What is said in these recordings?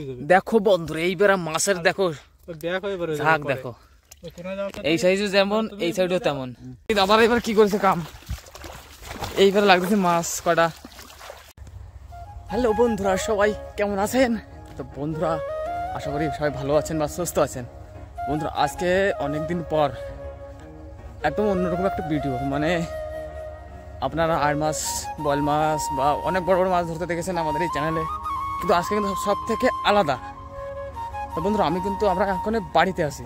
দেখো বন্ধুরা এইবার মাছের দেখো ঝাঁক দেখো, এই সাইজও যেমন এই সাইডও তেমন। দাদারা এবার কি করেছে কাম, এইবার লাগতেছে মাছ কটা। হ্যালো বন্ধুরা, সবাই কেমন আছেন? তো বন্ধুরা আশা করি সবাই ভালো আছেন বা সুস্থ আছেন। বন্ধুরা আজকে অনেকদিন পর একদম অন্যরকম একটা ভিডিও, মানে আপনারা আর মাছ, বল মাছ বা অনেক বড় বড় মাছ ধরতে দেখেছেন আমাদের এই চ্যানেলে, কিন্তু আজকে কিন্তু সব থেকে আলাদা। তো বন্ধুরা আমরা এখন বাড়িতে আছি,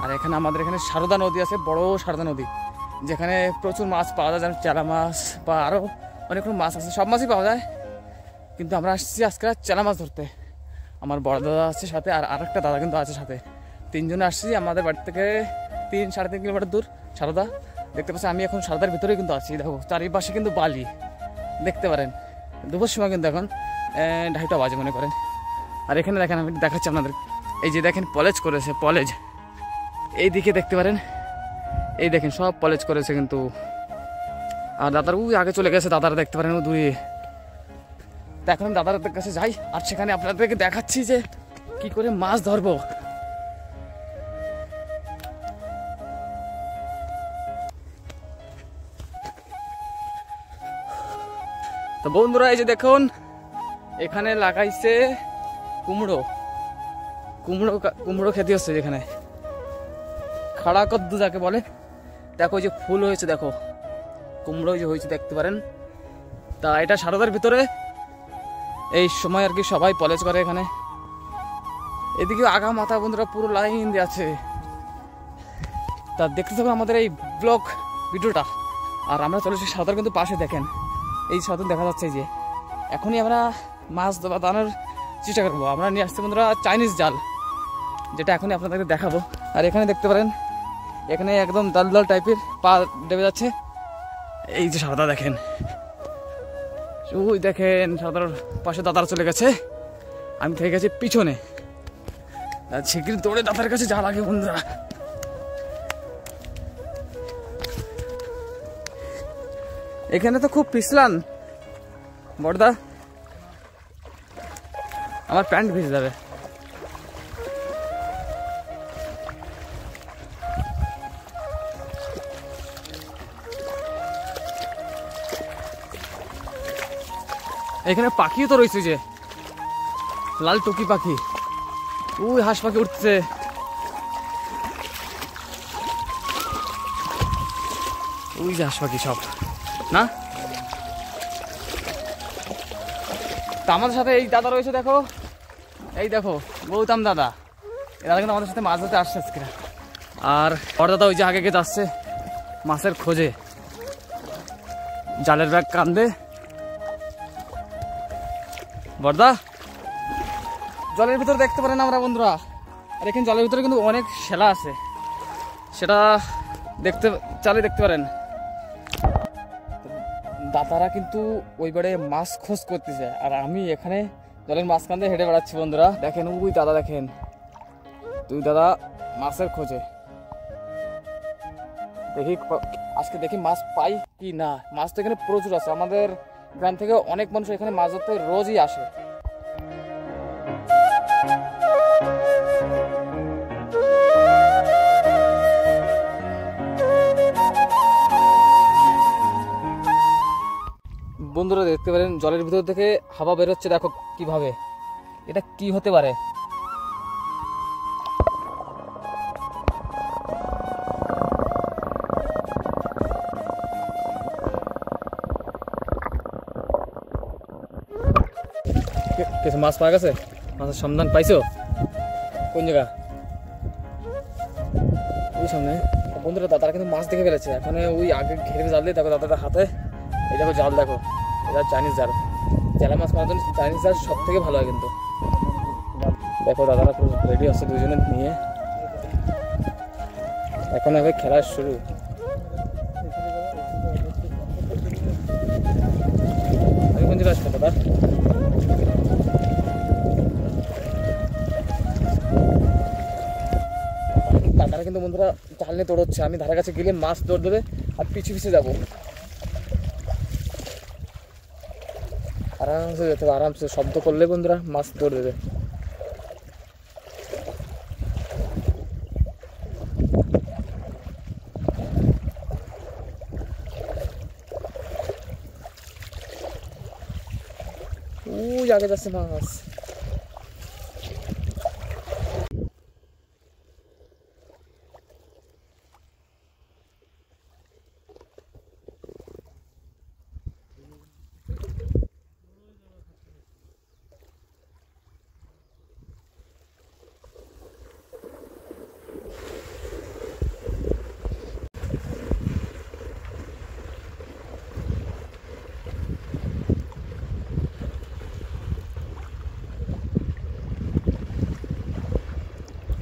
আর এখানে আমাদের এখানে সারদা নদী আছে, বড় সারদা নদী, যেখানে প্রচুর মাছ পাওয়া যায়, যেমন চেলা মাছ বা আরও অনেক রকম মাছ আছে, সব মাছই পাওয়া যায়। কিন্তু আমরা আসছি আজকে চেলা মাছ ধরতে। আমার বড় দাদা আছে সাথে, আর আরেকটা দাদা কিন্তু আছে সাথে, তিনজনে আসছি। আমাদের বাড়ি থেকে 3-3.5 কিলোমিটার দূর সারদা। দেখতে পাচ্ছি আমি এখন সারদার ভিতরেই কিন্তু আছি। দেখো চারিপাশে কিন্তু বালি দেখতে পারেন। দুপুর সময় কিন্তু এখন 2:30 বাজে মনে করেন। আর এখানে দেখেন, আমি দেখাচ্ছি আপনাদের, এই যে দেখেন পলেজ করেছে, পলেজ এই দিকে দেখতে পারেন, এই দেখেন সব পলেজ করেছে কিন্তু। আর দাদার ওই আগে চলে গেছে, দাদারা দেখতে পারেন ও দূরে। তো এখন আমি দাদার কাছে যাই, আর সেখানে আপনাদেরকে দেখাচ্ছি যে কি করে মাছ ধরবো। তো বন্ধুরা এই যে দেখুন, এখানে লাগাইছে কুমড়ো, কুমড়ো কুমড়ো খেতে হচ্ছে যেখানে খাড়া কদ্দু যাকে বলে। দেখো যে ফুল হয়েছে, দেখো কুমড়ো যে হয়েছে দেখতে পারেন। তা এটা সারদার ভিতরে এই সময় আর কি সবাই পলেজ করে এখানে। এদিকে আগা মাথা বন্ধুরা পুরো লাইন দিয়ে আছে। তা দেখতে থাকুন আমাদের এই ব্লগ ভিডিওটা। আর আমরা চলেছি সারদার কিন্তু পাশে, দেখেন এই সাঁতার দেখা যাচ্ছে যে এখনই আমরা মাছ ধরানোর চেষ্টা করবো। আমরা নিয়ে আসছি বন্ধুরা চাইনিজ জাল, যেটা এখনই আপনাদেরকে দেখাবো। আর এখানে দেখতে পারেন, এখানে একদম দাল দাল টাইপের পা ডেবে যাচ্ছে। এই যে সাদা দেখেন, ওই দেখেন সাদার পাশে দাদারা চলে গেছে, আমি থেকে গেছি পিছনে। শিগগির দৌড়ে দাদার কাছে যা লাগে বন্ধুরা। এখানে তো খুব পিছলান বড়দা, আমার প্যান্ট ভিজে যাবে। এখানে পাখিও তো রয়েছে, যে লাল টুকি পাখি, ওই হাঁস পাখি উঠছে। ওই যে হাঁস পাখি সব না। তা আমাদের সাথে এই দাদা রয়েছে, দেখো এই দেখো গৌতম দাদা, এ দাদা কিন্তু আমাদের সাথে মাছ ধরতে আসছে আজকে। আর বড় দাদা ওই যে আগে যাচ্ছে মাছের খোঁজে, জালের ব্যাগ কান্দে। বড়দা জলের ভিতরে দেখতে পারেন আমরা বন্ধুরা, আর এখানে জলের ভিতরে কিন্তু অনেক শেলা আছে, সেটা দেখতে পারেন। দাদারা কিন্তু ওইবারে মাছ খোঁজ করতেছে, আর আমি এখানে জলের মাঝখান দিয়ে হেঁটে বেড়াচ্ছি বন্ধুরা। দেখেন ওই দাদা, দেখেন তুই দাদা মাছের খোঁজে। আজকে দেখি মাছ পাই কি না। মাছ তো এখানে প্রচুর আছে, আমাদের গ্রাম থেকে অনেক মানুষ এখানে মাছ ধরতে রোজই আসে। বন্ধুরা দেখতে পারেন জলের ভিতর থেকে হাওয়া বেরোচ্ছে, দেখো কিভাবে, এটা কি হতে পারে। কিছু মাছ পাওয়া গেছে? মাছের সন্ধান পাইছো? কোন জায়গা? ওই সামনে। বন্ধুরা দাদারা কিন্তু মাছ দেখে ফেলেছে, এখানে ওই আগে ঘেরে জাল দিয়ে। দেখো দাদার হাতে এই দেখো জাল, দেখো এটা চাইনিজ জাল। চেলা মাছ মারার জন্য চাইনিজ জাল সব থেকে ভালো হয় কিন্তু। দেখো দাদারা পুরো রেডি হচ্ছে দুজনে নিয়ে, এখন হবে খেলা শুরু। আমি কোন জায়গায় আসবো দাদা? দাদারা কিন্তু বন্ধুরা জাল নিয়ে দৌড়চ্ছে, আমি ধারে কাছে গেলে মাছ দৌড় দেবে আর পিছু পিছিয়ে যাবো। আরামসে যেতে হবে, আরামসে শব্দ করলে বন্ধুরা মাছ ধরে দেবে। আগে যাচ্ছে মাছ।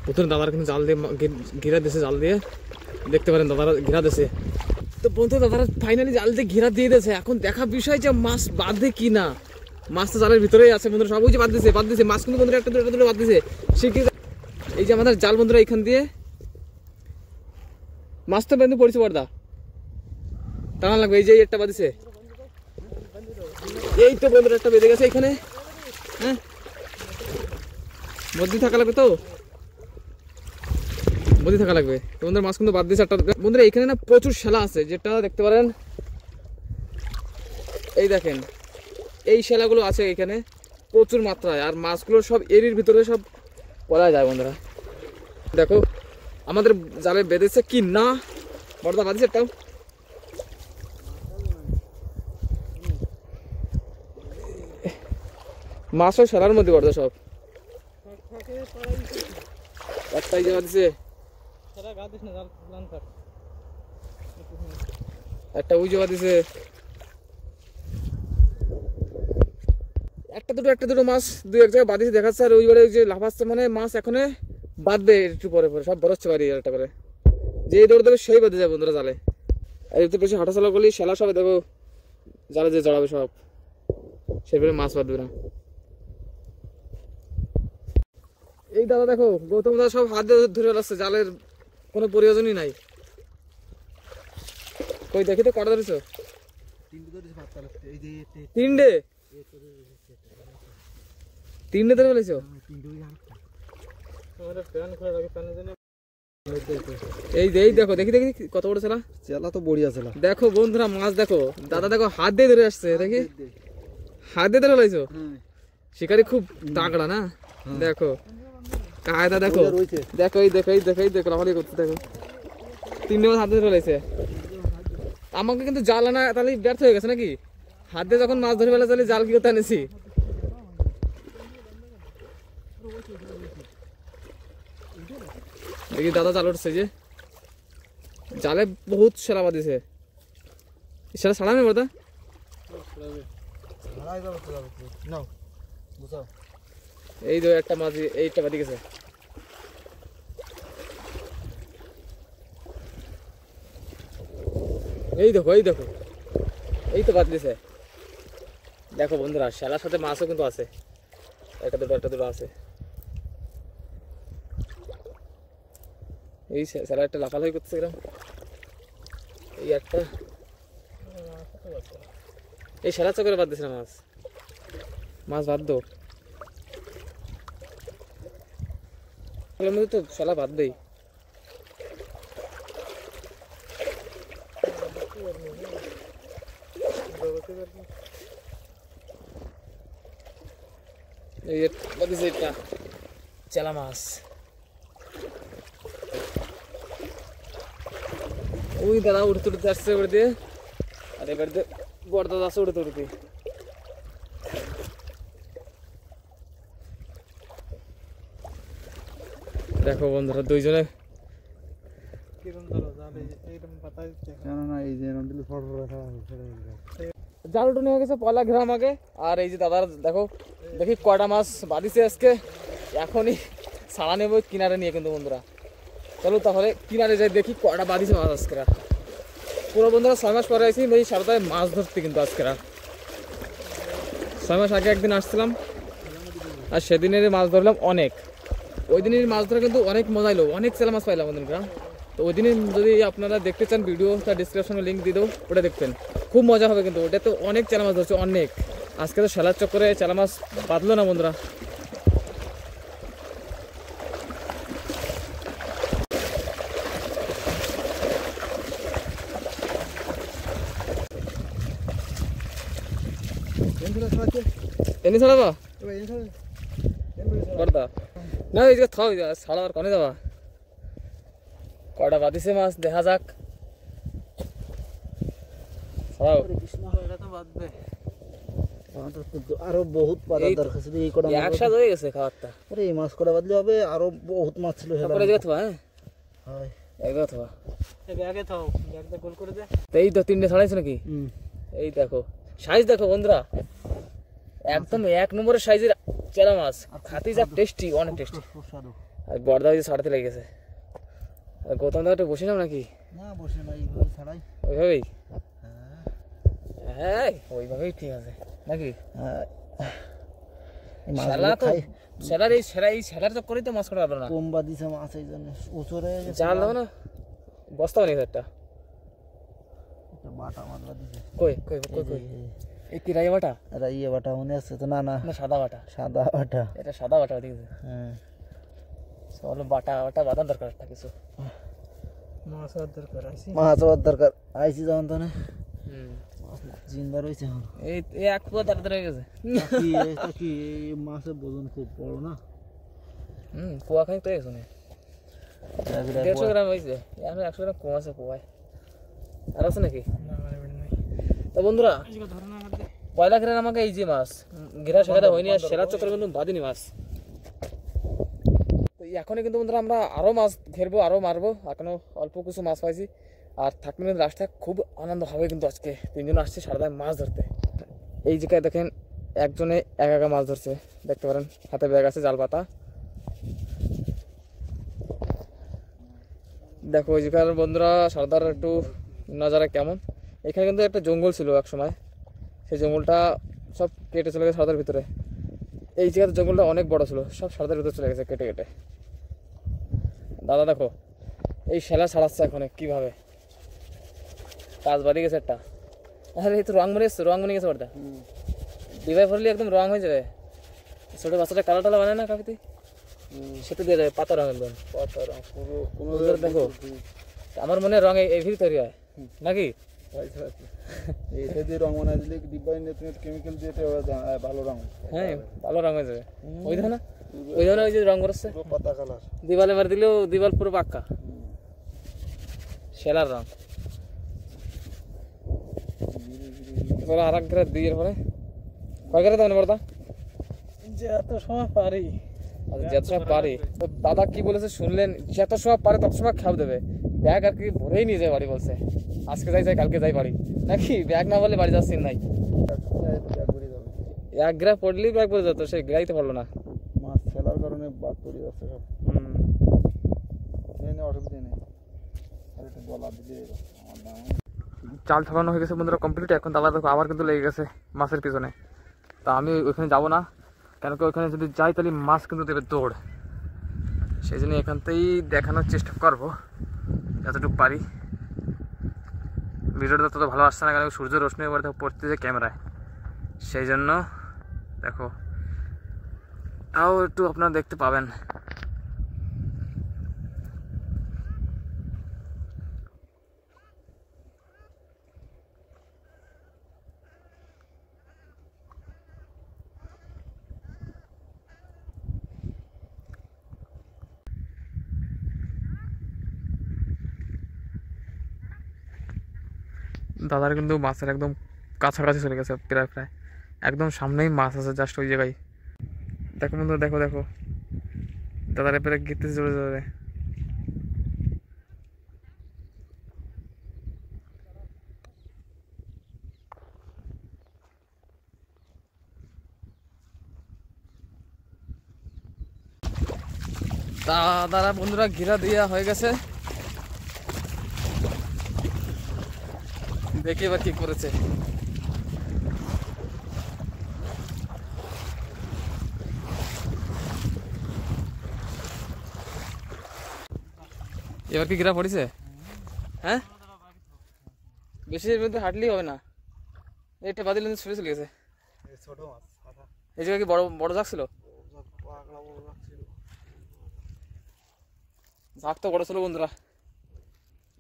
প্রথমে দাদারা কিন্তু জাল দিয়ে ঘেরা দিয়েছে, জাল দিয়ে দেখতে পারেন দাদারা ঘেরা দিয়েছে। তো বন্ধু দাদারা ফাইনালি জাল দিয়ে ঘেরা দিয়ে দিয়েছে। এখন দেখা বিষয় যে মাছ বাঁধে কি না। মাছ তো জালের ভিতরেই আছে বন্ধুরা, সব ওই যে বাদ দিয়েছে মাছ কিন্তু বন্ধুরা একটা দুটো বাদ দিয়েছে। সে কি এই যে আমাদের জাল বন্ধুরা এখান দিয়ে মাছ তো বেঁধে পড়েছে, পর্দা টানা লাগবে। এই যে একটা বাঁধিছে, এই তো বন্ধুরা একটা বেঁধে গেছে এখানে। হ্যাঁ মধ্যে থাকা লাগবে, তো মধ্যে থাকা লাগবে। বন্ধুরা মাছ কিন্তু বাদ দিয়েছে একটা। বন্ধুরা এখানে না প্রচুর শ্যালা আছে, যেটা দেখতে পারেন। এই দেখেন এই শ্যালাগুলো আছে এখানে প্রচুর মাত্রায়, আর মাছগুলো সব এরির ভিতরে সব পলা যায়। বন্ধুরা দেখো আমাদের জালে বেঁধেছে কি না, বড়দা বাঁধিছে একটাও। মাছ সব শ্যালার মধ্যে বড়দা সব একটাই যে বাঁধিছে, একটা ওই জমা দিছে। একটা দুটো মাছ দুই এক জায়গায় বাঁধিছে দেখাচ্ছে। আর ওইবারে যে লাফাচ্ছে মানে মাছ এখন বাঁধবে একটু পরে পরে, সব বরচ্ছে বাড়ি একটা করে। যে দৌড় দেবে সেই বাঁধে যায় বন্ধুরা জালে। আর একটু বেশি হাঁটাচলা করলে শ্যালা সব দেবো জালে, যে জড়াবে সব সেভাবে মাছ বাঁধবে না। এই দাদা দেখো গৌতম দাদা সব হাত দিয়ে ধরে আসছে, জালের কোনো প্রয়োজনই নাই। কই দেখি তো কটা ধরেছো? তিনটে ধরে ফেলেছো? এই দেখো দেখি কত বড় ছেলা। চেলা তো বড়িয়া ছেলা। দেখো বন্ধুরা মাছ দেখো, দাদা দেখো হাত দিয়ে ধরে আসছে, দেখি হাত দিয়ে ধরে ফেলেছো। শিকারি খুব তাগড়া না, দেখো কায়দা দেখো। দেখো এই দেখো লাফালি করতে, দেখো তিনটে মাছ হাত দিয়ে ধরে ফেলেছে। আমাকে কিন্তু জাল আনা তাহলে ব্যর্থ হয়ে গেছে নাকি? হাত দিয়ে যখন মাছ ধরে ফেলে তাহলে জাল কি করতে এনেছি? দেখি দাদা জাল উঠছে, যে জালে বহুত সেরা বাঁধিছে। সেটা ছাড়াবে বড়দা? এই তো একটা মাছ, এইটা বাঁধি গেছে। এই দেখো এই তো বাদ দিছে। দেখো বন্ধুরা শ্যালার সাথে মাছও কিন্তু আছে, একটা দুটো আছে। এই শ্যালা একটা লাফালাফি করতেছে এরকম। এই একটা এই শ্যালা চক্করে বাদ দিছে না মাছ বাদ দো মধ্যে তো শ্যালা বাদ দেই। এটা চেলা মাছ, ওই দাদা উড়তে আসছে এবার দিয়ে। আর এবার দিয়ে বড় দাদা আছে উড়তে। দেখো বন্ধুরা দুইজনে জাল উঠে হয়ে গেছে পয়লা গ্রাম আগে। আর এই যে দাদার দেখো দেখি কয়টা মাছ বাঁধিছে আজকে। এখনই ছাড়া নেবো কিনারে নিয়ে, কিন্তু বন্ধুরা চলো তাহলে কিনারে যাই দেখি কয়টা বাঁধিছে মাছ আজকে। পুরো বন্ধুরা 6 মাস পরে আসি এই সারদায় মাছ ধরতে, কিন্তু আজকে 6 মাস আগে একদিন আসছিলাম, আর সেদিনের মাছ ধরলাম অনেক। ওই দিনের মাছ ধরা কিন্তু অনেক মজা এলো, অনেক চেলা মাছ পাইলাম আমাদের গ্রাম। তো ওই দিনে যদি আপনারা দেখতে চান ভিডিও, তার ডিসক্রিপশনে লিঙ্ক দিয়ে দেবো, ওটা দেখবেন, খুব মজা হবে। কিন্তু ওটা তো অনেক চেলা মাছ ধরছে অনেক। আজকে তো শ্যালার চক্করে চেলা মাছ বাঁধলো না বন্ধুরা। এনে ছাড়াবা বড়দা না এই যে থাও সাড়া আর কনে যাবা কয়টা বাদিছে মাছ দেখা যাক ছাড়াও এটা তো বাদবে আরো বহুত পাতা দরকার ছিল এই কটা একসাথে হয়ে গেছে খাবারটা আরে এই মাছ কটা বাদলে হবে আরো বহুত মাছ ছিল তারপরে দিকে থাও হ্যাঁ হয় একদম থাও এই ব্যাগে থাও ব্যাগটা গোল করে দে এই তো তিনটে ছাড়াইছো নাকি এই দেখো সাইজ দেখো বন্ধুরা একদম এক নম্বরের সাইজের চেরা মাছ খাতে যা টেস্টি অনেক টেস্টি সুস্বাদু আর বড়দা ওই যে ছাড়াতে লেগে গেছে আর গৌতম দা একটু বসে নাও নাকি না বসে না এইভাবে ছাড়াই ওইভাবেই হ্যাঁ ওইভাবেই ঠিক আছে নাকি শালা তো শালার এই শালার তো করেই তো মাছ করা পারবে না কম্বা দিছে মাছ এই জন্য উচরে জাল দাও না বস্তা বানিয়ে একটা বাটা মাছলা দিছে কই কই কই কই এই কি রাই বাটা রাইয়া বাটা মনে আছে তো না না না সাদা বাটা এটা সাদা বাটা ঠিক আছে হ্যাঁ চলো বাটা বাটা বাদাম দরকার একটা কিছু মাছ দরকার আইছি যখন তো না জিন্দা রয়েছে এই এক পুয়া তাড়াতাড়ি হয়ে গেছে কি মাছের ওজন খুব বড় না পোয়া খাই তো শুনে 150 গ্রাম হয়েছে এখন 100 গ্রাম কম আছে পোয়ায় আর আছে নাকি তো বন্ধুরা পয়লা ঘেরা আমাকে এই যে মাছ ঘেরা সেটা হয়নি আর সেরা চক্করে কিন্তু বাদিনি মাছ তো এখনই কিন্তু বন্ধুরা আমরা আরো মাছ ঘেরবো আরো মারবো এখনো অল্প কিছু মাছ পাইছি আর থাকলে কিন্তু রাস্তায় খুব আনন্দ হবে কিন্তু আজকে তিনজন আসছে সারাদিন মাছ ধরতে এই জায়গায় দেখেন একজনে একা মাছ ধরছে দেখতে পারেন হাতে ব্যাগ আছে জাল পাতা দেখো ওই জায়গার বন্ধুরা সর্দার একটু নজারা কেমন এখানে কিন্তু একটা জঙ্গল ছিল এক সময় সেই জঙ্গলটা সব কেটে চলে গেছে সর্দার ভিতরে এই জায়গাতে জঙ্গলটা অনেক বড় ছিল সব সর্দার ভিতরে চলে গেছে কেটে কেটে দাদা দেখো এই শেলা ছাড়াচ্ছে এখন কিভাবে কাজ বাড়ি গেছে একটা আরে এই তো রং মনে গেছে ওটা ডিভাই ফরলি একদম রং হয়ে যাবে ছোট বাচ্চাটা কালো টালা বানায় না কাকিতে সেটা দিয়ে যাবে পাতা রং একদম পাতা রং পুরো দেখো আমার মনে রং এভির তৈরি হয় নাকি এইটা দিয়ে রং বানাই দিলে ডিব্বাই কেমিক্যাল দিয়ে ভালো রং হ্যাঁ ভালো রং হয়ে যাবে ওই দেখো না ওই ধরনের ওই যে রং করছে পাতা কালার দিবালে মার দিলেও দিবাল পুরো পাক্কা শেলার রং আর এক ঘরে দিয়ে পরে কয় ঘরে দেবেন বড়দা যত সময় পারি যত সময় পারি তো দাদা কি বলেছে শুনলেন যত সময় পারে তত সময় খাও দেবে ব্যাগ আর কি ভরেই নিয়ে যায় বাড়ি বলছে আজকে যাই কালকে যাই বাড়ি নাকি ব্যাগ না বলে বাড়ি যাচ্ছি নাই এক গ্রা পড়লেই ব্যাগ পড়ে যেত সে গ্রাইতে পারলো না মাছ ফেলার কারণে বাদ পড়ে যাচ্ছে সব অসুবিধা নেই বলা দিলে চাল ঠকানো হয়ে গেছে বন্ধুরা কমপ্লিট এখন দাদা দেখো আবার কিন্তু লেগে গেছে মাছের পিছনে তা আমি ওইখানে যাবো না কেন কি ওইখানে যদি যাই তাহলে মাছ কিন্তু দেবে দৌড় সেই জন্য এখানতেই দেখানোর চেষ্টা করবো যতটুকু পারি ভিডিওটা তত ভালো আসছে না কেন সূর্য রোশনি এবার দেখো পড়তেছে ক্যামেরায় সেই জন্য দেখো তাও একটু আপনারা দেখতে পাবেন দাদার কিন্তু মাছের একদম কাছাকাছি চলে গেছে প্রায় একদম সামনেই মাছ আছে জাস্ট ওই জায়গায় দেখো বন্ধু দেখো দেখো দাদার প্রায় গিতে চলে যাবে দাদা বন্ধুরা ঘিরা দেওয়া হয়ে গেছে দেখি এবার কি করেছে এবার কি ঘিরা পড়েছে হ্যাঁ বেশি মধ্যে হাঁটলেই হবে না এটা বাদিল ছুটে চলে গেছে ছোট মাছ এই জায়গায় কি বড় বড় জাগ ছিল জাগ তো বড় ছিল বন্ধুরা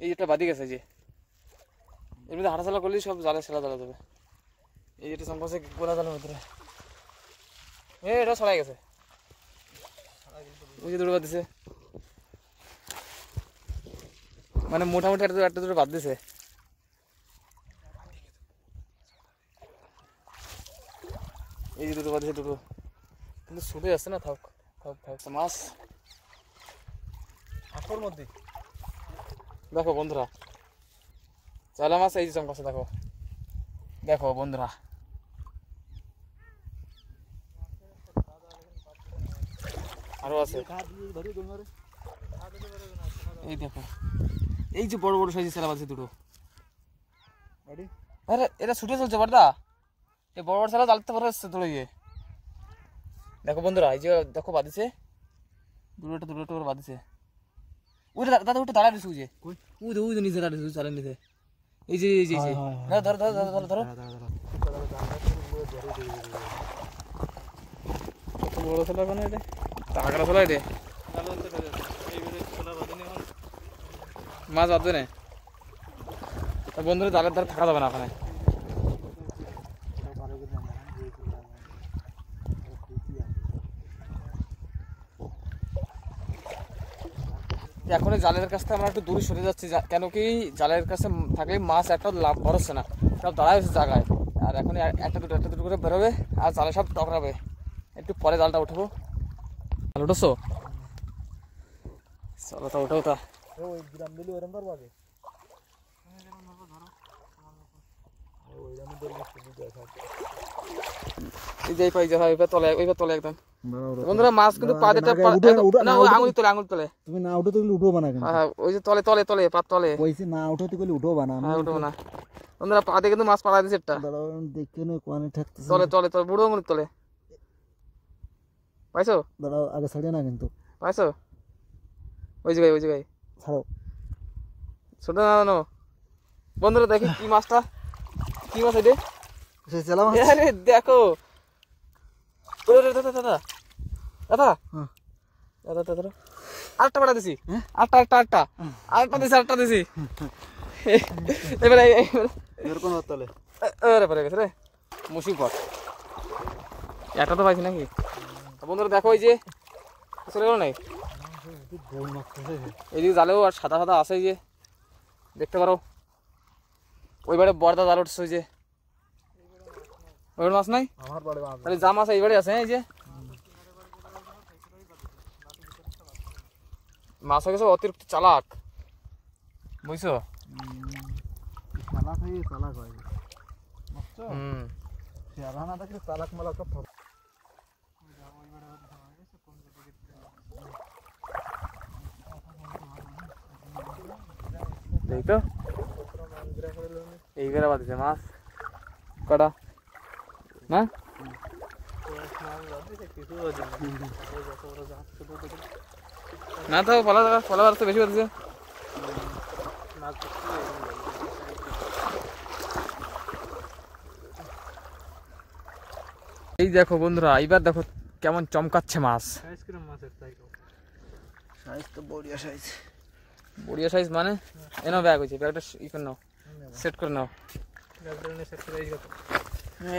এই যেটা বাদি গেছে যে এর মধ্যে হাঁটাচলা করলেই সব জালে সেলা জ্বালা যাবে এই যেটা সম্পর্কে গোলা জালের ভিতরে এটা ছড়াই গেছে, ওই যে দুটো বাদ দিছে, মানে মোটামুটি একটা দুটো বাদ দিছে। এই যে দুটো বাদ দিছে, দুটো কিন্তু ছুটে যাচ্ছে না। থাক থাক থাক মাছ আটকোর মধ্যে। দেখো বন্ধুরা, চালা মাছ এই যে চমকাচ্ছে, দেখো দেখো বন্ধুরা, আরো আছে। এই দেখো, এই যে বড় বড় সাইজের চালা আছে দুটো। আরে এটা ছুটে চলছে বড়দা, এই বড় বড় চালা জ্বালতে পারে তোলে গিয়ে। দেখো বন্ধুরা, এই যে দেখো বাঁধিছে দুটো করে বাঁধিছে। ওইটা দাদা ওটা দাঁড়া দিছে, ওই যে ওই যে নিচে দাঁড়া দিছে, চালের নিচে। এই যে এই যে ধরো ধরো ধরো ধরো ধরো, কত বড় ছোলা কেন এটা, টাকা ছোলা এটা মাছ বাঁধবে না বন্ধুরা, জালের ধারে থাকা যাবে না ওখানে। এখন জালের কাছ থেকে আমরা একটু দূরে সরে যাচ্ছি, কেন কি জালের কাছে থাকলে মাছ একটা লাভ বড়ছে না, সব দাঁড়ায় হচ্ছে জায়গায়। আর এখন একটা দুটো করে বেরোবে আর জালে সব টকরাবে। একটু পরে জালটা উঠবো। জাল উঠেছো? চলো তা উঠাও তা। বন্ধুরা মাছ কিন্তু পা দিতে আঙুল তোলে, আঙুল তোলে। তুমি না উঠো তো উঠবো না, ওই যে তলে তলে তলে পাত তলে না উঠো তো উঠবো না, উঠবো না। বন্ধুরা পা দিয়ে কিন্তু মাছ পাড়া দিচ্ছে একটা, দেখে কোয়ানে থাকতেছে, তলে তলে তলে বুড়ো আঙুল তলে। পাইছো? দাঁড়াও আগে ছাড়িয়ে না কিন্তু, পাইছো? ওই জায়গায় ছাড়ো, ছোট না জানো। বন্ধুরা দেখি কি মাছটা, কি মাছ এটা? আরে দেখো দাদা দাদা দাদা দাদা দাদা দাদা আরেকটা পাঠা দিছি, আরেকটা দিছি। এবারে কোন তলে পরে গেছে রে মুসিবত, একটা তো পাইছি নাকি। বন্ধুরা দেখো এই যে চলে গেল নাই, এইদিকে জালেও আর সাদা সাদা আছে, এই যে দেখতে পারো। ওইবারে বড়দা জাল উঠছে, ওই যে ওই মাছ নাই, তাহলে যা মাছ এইবারে আছে। এই যে মাছ হয়ে গেছে অতিরিক্ত চালাক, বুঝছো? দেখতো এইবারে বাদিছে মাছ কটা না, না তো ফলা তো বেশি বাদিছে। এই দেখো বন্ধুরা, এইবার দেখো কেমন চমকাচ্ছে মাছ। বড়িয়া সাইজ মানে এনাও ব্যাগ হয়েছে, ব্যাগটা ই করে নাও, সেট করে নাও।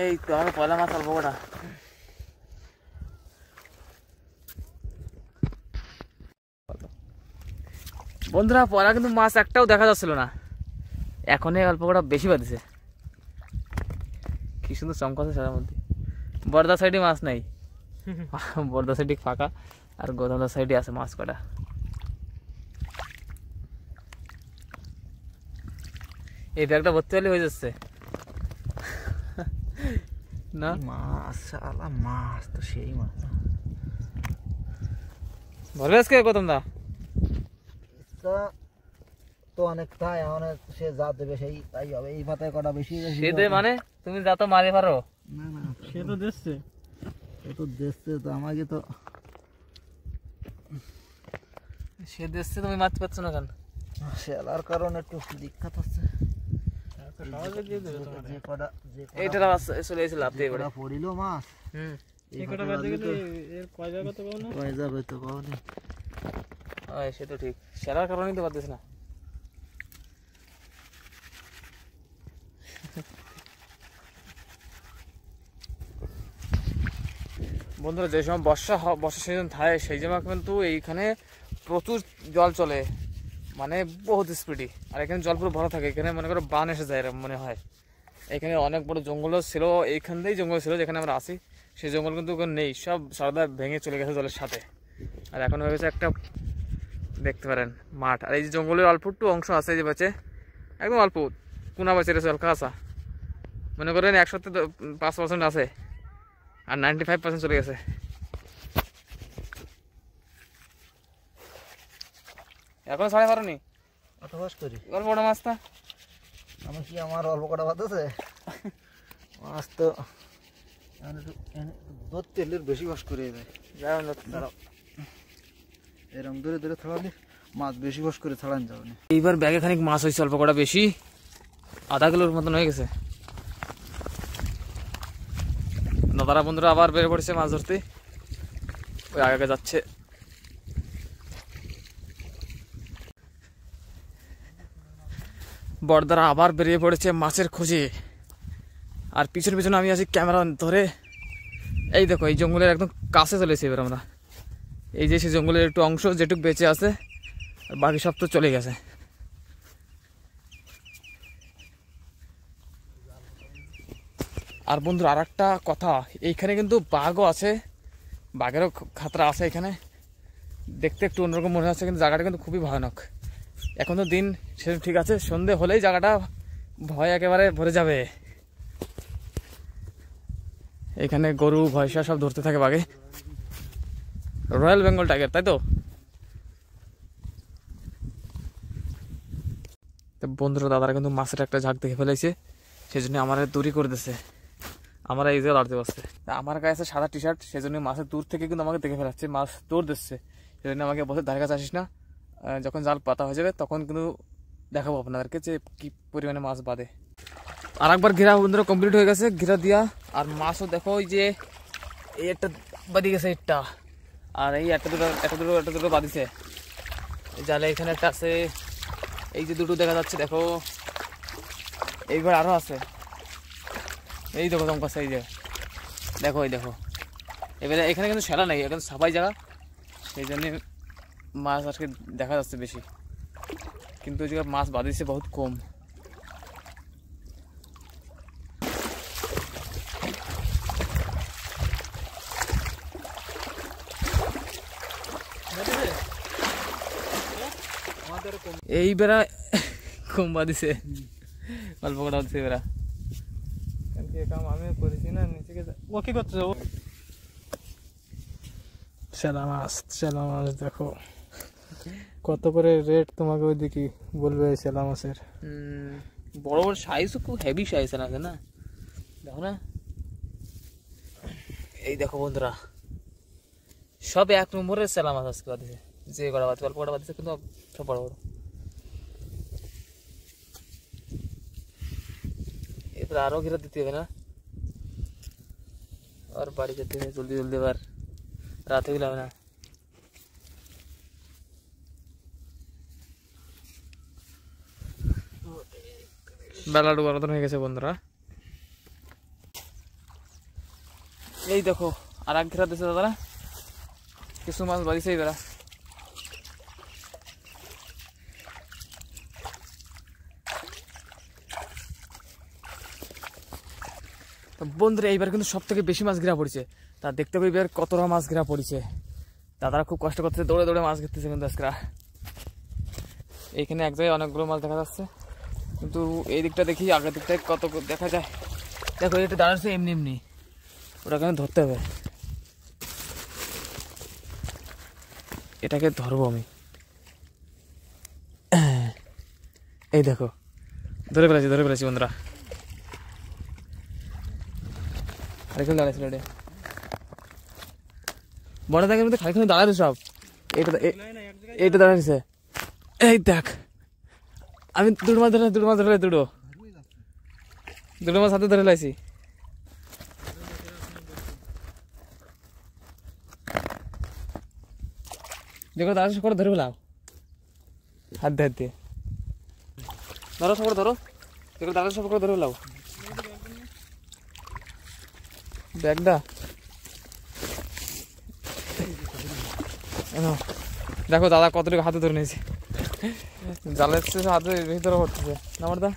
এই তো আমি পয়লা মাছ অল্প কটা। বন্ধুরা পয়লা কিন্তু মাছ একটাও দেখা যাচ্ছিল না, এখন অল্প কটা বেশি বাঁধিছে। কি সুন্দর চমকাচ্ছে সারার মধ্যে। বর্দা সাইডে মাছ নাই, বর্দা সাইডে ফাঁকা, আর গোদামদার সাইডে আছে মাছ কটা। এই ব্যাগটা ভর্তি হলে হয়ে যাচ্ছে না। মাছ মাছ তো সেই মাছ ভরবে আজকে গোদামদা তো অনেকটা অনেক, সে যা দেবে সেই তাই হবে। এই পাতায় কটা বেশি সে দেয় মানে তুমি যা তো মারে পারো। না না সে তো দিচ্ছে, তো আমাকে তো সে দিচ্ছে, তুমি মারতে পারছো না কেন? শেলার কারণে একটু দীক্ষাত হচ্ছে। এইটা চলে এসে লাভ দিয়ে পড়িল মাছ, সে তো ঠিক, শেলার কারণেই তো পারতেছে না। বন্ধুরা যে সময় বর্ষা সিজন থাকে সেই সময় কিন্তু এইখানে প্রচুর জল চলে, মানে বহুত স্পিডি। আর এখানে জল পুরো ভরা থাকে, এখানে মনে করো বান এসে যায় এরকম মনে হয়। এখানে অনেক বড় জঙ্গলও ছিল, এইখান থেকেই জঙ্গল ছিল যেখানে আমরা আসি, সেই জঙ্গল কিন্তু ওখানে নেই, সব সারদা ভেঙে চলে গেছে জলের সাথে। আর এখন হয়ে গেছে একটা দেখতে পারেন মাঠ। আর এই যে জঙ্গলের অল্প একটু অংশ আছে যে বেঁচে, একদম অল্প কোনা বেঁচে রয়েছে হালকা আসা, মনে করেন 105% আছে, আর 95% চলে গেছে। এখনো ছাড়ে পারোনি? অত বাস করি অল্প বড় মাছটা আমি কি আমার অল্প কটা ভাত আছে মাছ তো দুধ তেলের বেশি বাস করে দেয়। দাঁড়াও এরকম দূরে দূরে ছাড়ালে মাছ বেশি বাস করে ছাড়ান যাবে না। এইবার ব্যাগে খানিক মাছ হয়েছে অল্প কটা বেশি, আধা কিলোর মতন হয়ে গেছে। দাদারা বন্ধুরা আবার বের পড়েছে মাছ ধরতে, ওই আগে যাচ্ছে। বড়দারা আবার বেরিয়ে পড়েছে মাছের খোঁজে, আর পিছনে পিছনে আমি আছি ক্যামেরা ধরে। এই দেখো এই জঙ্গলের একদম কাছে চলেছি এবার আমরা। এই যে সেই জঙ্গলের একটু অংশ যেটুকু বেঁচে আছে, আর বাকি সব তো চলে গেছে। আর বন্ধুরা আর একটা কথা, এইখানে কিন্তু বাঘও আছে, বাঘেরও খাতরা আছে এখানে। দেখতে একটু অন্যরকম মনে হচ্ছে, কিন্তু জায়গাটা কিন্তু খুবই ভয়ানক। এখন তো দিন সেটা ঠিক আছে, সন্ধে হলেই জায়গাটা ভয় একেবারে ভরে যাবে। এখানে গরু ভয়সা সব ধরতে থাকে বাঘে, রয়্যাল বেঙ্গল টাইগার, তাই তো? বন্ধুরা দাদারা কিন্তু মাছের একটা ঝাঁক দেখে ফেলেছে, সেই জন্য আমার দূরই করে দিচ্ছে, আমরা এই জায়গায় লড়তে পারছে। আমার গায়ে আছে সাদা টি শার্ট, সেই জন্য মাছের দূর থেকে কিন্তু আমাকে দেখে ফেলাচ্ছে, মাছ দৌড় দিচ্ছে। সেই জন্য আমাকে বলছে ধারে কাছে আসিস না, যখন জাল পাতা হয়ে যাবে তখন কিন্তু দেখাবো আপনাদেরকে যে কি পরিমাণে মাছ বাঁধে। আর একবার ঘেরা বন্ধুরা কমপ্লিট হয়ে গেছে, ঘেরা দিয়া। আর মাছও দেখো ওই যে এই একটা বাঁধি গেছে একটা, আর এই একটা দুটো বাঁধিছে জালে। এখানে একটা আছে, এই যে দুটো দেখা যাচ্ছে দেখো, এইবার আরো আছে, এই দেখো তোমার কাছে, এই যে দেখো, এই দেখো। এবারে এখানে কিন্তু সেরা নেই, এখন সাফাই জায়গা, সেই জন্য মাছ আজকে দেখা যাচ্ছে বেশি, কিন্তু ওই জায়গায় মাছ বাঁধিছে বহুত কম। এই বেড়া কম বাঁধিছে, অল্প কটা বাঁধিছে বেড়া। আমি করেছি না, নিচে ও কি করতে যাবো। চেলা মাছ দেখো কত করে রেট, তোমাকে ওইদিকে বলবে চেলা মাছের। বড় বড় সাইজও খুব হেভি সাইজ আছে না, দেখো না। এই দেখো বন্ধুরা সব 1 নম্বরের চেলা মাছ আজকে বাঁধিছে, যে কটা বাঁধছে অল্প কটা বাঁধিছে, কিন্তু সব বড় বড়। এরপরে আরো ঘেরা দিতে হবে না, আর বাড়ি যেতে হবে জলদি জলদি, এবার রাত হয়ে গেলে হবে না। বেলা ডোবার মতন হয়ে গেছে বন্ধুরা। এই দেখো আর এক ঘেরা দিচ্ছে দাদারা, কিছু মাছ বাড়িছে এই বেড়া। বন্ধুরা এইবার কিন্তু সব থেকে বেশি মাছ ঘেরা পড়েছে, তা দেখতে হবে এবার কতটা মাছ ঘেরা পড়েছে। দাদারা খুব কষ্ট করতেছে, দৌড়ে দৌড়ে মাছ ঘিরতেছে কিন্তু আজকে। এইখানে এক জায়গায় অনেকগুলো মাছ দেখা যাচ্ছে, কিন্তু এই দিকটা দেখি আগের দিকটায় কত দেখা যায়। দেখো এটা দাঁড়াচ্ছে এমনি এমনি, ওটা কেন ধরতে হবে, এটাকে ধরবো আমি। এই দেখো ধরে ফেলেছি বন্ধুরা। আরেকজন দাঁড়াইছিল, এটা বড় দাগের মধ্যে খানিক্ষণ দাঁড়ালো সব। এইটা দাঁড়াইছে, এই দেখ আমি দুটো মাছ ধরে দুটো মাছ হাতে ধরে লাইছি। দেখো দাঁড়া সব করে ধরে ফেলাও হাত দিয়ে, ধরো সব করে ধরো, দেখো দাঁড়া সব করে ধরে ফেলাও ব্যাগটা। দেখো দাদা কতটুকু হাতে ধরে নিয়েছে, জালের চেয়ে হাতে ভিতরে পড়তেছে না দা।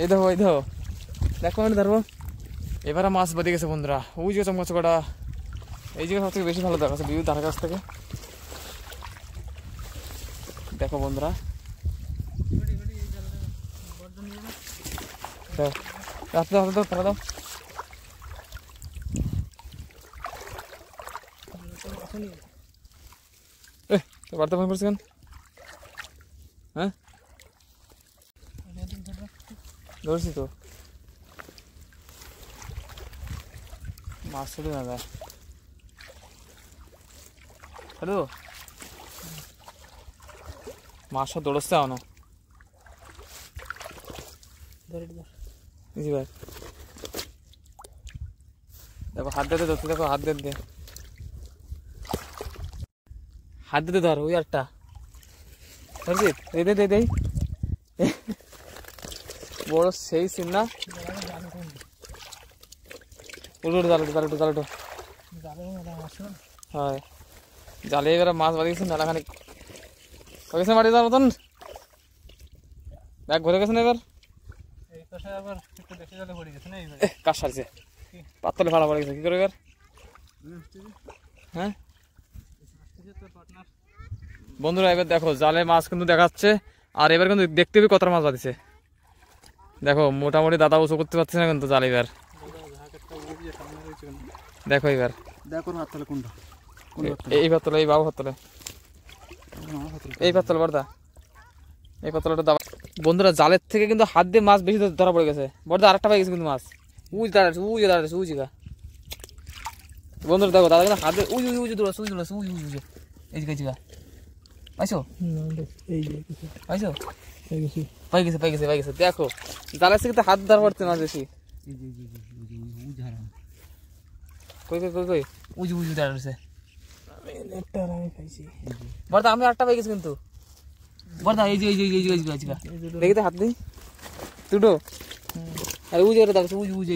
এই দেখো দেখো আমি ধরবো। এবারে মাছ বেঁধে গেছে বন্ধুরা, ওই যে চমকাচ্ছে কটা, এই জায়গা সব থেকে বেশি ভালো দেখাচ্ছে বিউ ধারে কাছ থেকে। দেখো বন্ধুরা হাতে দাও ফেলা দাও। বাড়তে ফোন করছি কেন? হ্যাঁ ধরছি তো, মাছ ছোটো না দেয়। হ্যালো মাছ সব দৌড়চ্ছে আনো জি ভাই। দেখো হাত দিতে ধরতে, দেখো হাত দিতে ধর ওই একটা ধরছি দে বড় সেই সিন না। জালটো হয় জালে এবার মাছ বাড়িয়েছে মেলাখানিক হয়ে গেছে মাটি যাওয়ার মতন। ব্যাগ ভরে গেছে না এবার কাজ সারছে, পাতলে ফাড়া পড়ে গেছে কি করে এবার? হ্যাঁ বন্ধুরা এবার দেখো জালে মাছ কিন্তু দেখাচ্ছে, আর এবার কিন্তু দেখতে হবে কতটা মাছ বাঁধিছে। দেখো মোটামুটি দাদা উঁচু করতে পারছে না কিন্তু জাল এবার। দেখো এবার এই পাতলে, এই বাবু পাতলে, এই পাতলে বর্দা, এই পাতলাটা দাবা। বন্ধুরা জালের থেকে কিন্তু হাত দিয়ে মাছ বেশি ধরা পড়ে গেছে বর্দা। আরেকটা পাই গেছে কিন্তু মাছ, দাঁড়াচ্ছে বন্ধুরা দেখো দাদা কিন্তু হাত দিয়ে দৌড়াচ্ছে এই জায়গা পাইছো পাই গেছে। দেখো জালের থেকে হাত ধরা পড়ছে মাছ বেশি। কই দাঁড়াচ্ছে বর্দা, আমি আটটা পাই গেছি কিন্তু বর্দা। এই যে দেখি তো হাত দিই দুটো, আর উজে দেখছো উজে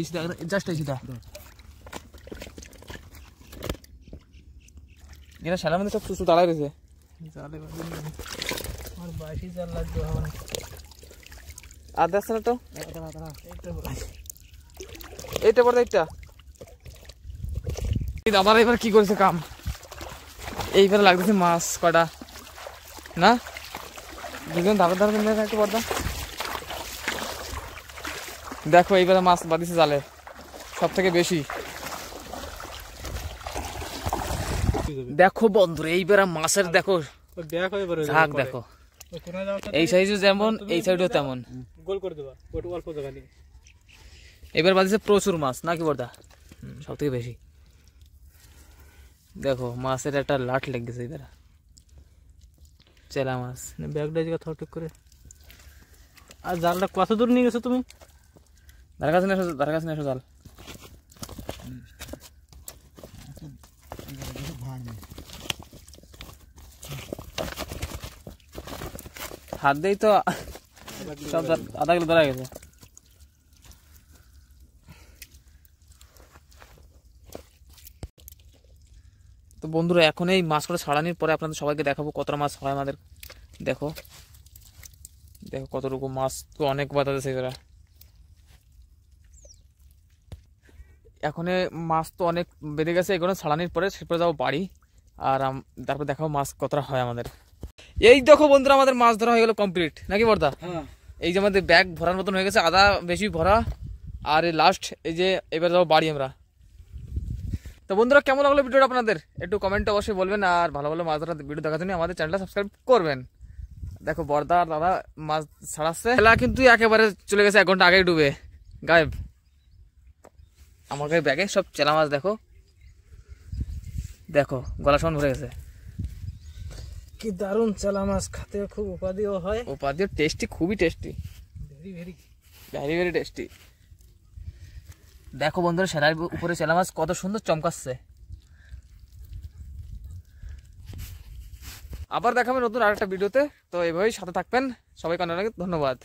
জাস্ট আইছি দা। এরা শালার মধ্যে সব চুচু দাঁড়ায় রয়েছে। আর দেখছ না তো এইটা বড় একটা আবার এবার কি করেছে কাম, এইবারে লাগতেছে মাছ কটা না দুজন ধারে একটু পর্দা। দেখো এইবারে মাছ বাঁধিছে জালে সব থেকে বেশি। দেখো বন্ধুরা এইবারে মাছের দেখো ঝাঁক, দেখো এই সাইজও যেমন এই সাইডও তেমন। এবার বাঁধিছে প্রচুর মাছ নাকি বর্দা, সব থেকে বেশি। দেখো মাছের একটা লাট লেগেছে এবার, চেলা মাছ। ব্যাগটা থরটক করে। আর জালটা কত দূর নিয়ে গেছো তুমি? ধার কাছে নিয়ে এসো জাল। হাত দেই তো সব আধা কিলো ধরা গেছে। তো বন্ধুরা এখন এই মাছ করে ছাড়ানোর পরে আপনাদের সবাইকে দেখাবো কতটা মাছ হয় আমাদের। দেখো কতটুকু মাছ, তো অনেক বাতাছে এরা। এখন মাছ তো অনেক বেড়ে গেছে, এগুলো ছাড়ানোর পরে সেরপরে যাবো বাড়ি, আর তারপর দেখাবো মাছ কতটা হয় আমাদের। এই দেখো বন্ধুরা আমাদের মাছ ধরা হয়ে গেল কমপ্লিট নাকি বর্দা? এই যে আমাদের ব্যাগ ভরার মতন হয়ে গেছে, আদা বেশি ভরা, আর লাস্ট এই যে এবার যাবো বাড়ি আমরা। তো বন্ধুরা কেমন লাগলো ভিডিওটা আপনাদের একটু কমেন্টে অবশ্যই বলবেন, আর ভালো ভালো মাছ ধরা ভিডিও দেখার জন্য আমাদের চ্যানেলটা সাবস্ক্রাইব করবেন। দেখো বর্দা আর দাদা মাছ ছাড়াচ্ছে, খেলা কিন্তু একেবারে চলে গেছে 1 ঘন্টা আগেই ডুবে গায়েব। আমার গায়ে ব্যাগে সব চেলা মাছ, দেখো গলা সমান ভরে গেছে। কি দারুণ চেলা মাছ, খেতে খুব উপাদেয় হয়, উপাদেয় টেস্টি, খুবই টেস্টি, ভেরি ভেরি টেস্টি। দেখো বন্ধুরা সেরার উপরে চেলা মাছ কত সুন্দর চমকাচ্ছে। আবার দেখাবে নতুন আরেকটা ভিডিওতে, তো এইভাবেই সাথে থাকবেন। সবাইকে অনেক ধন্যবাদ।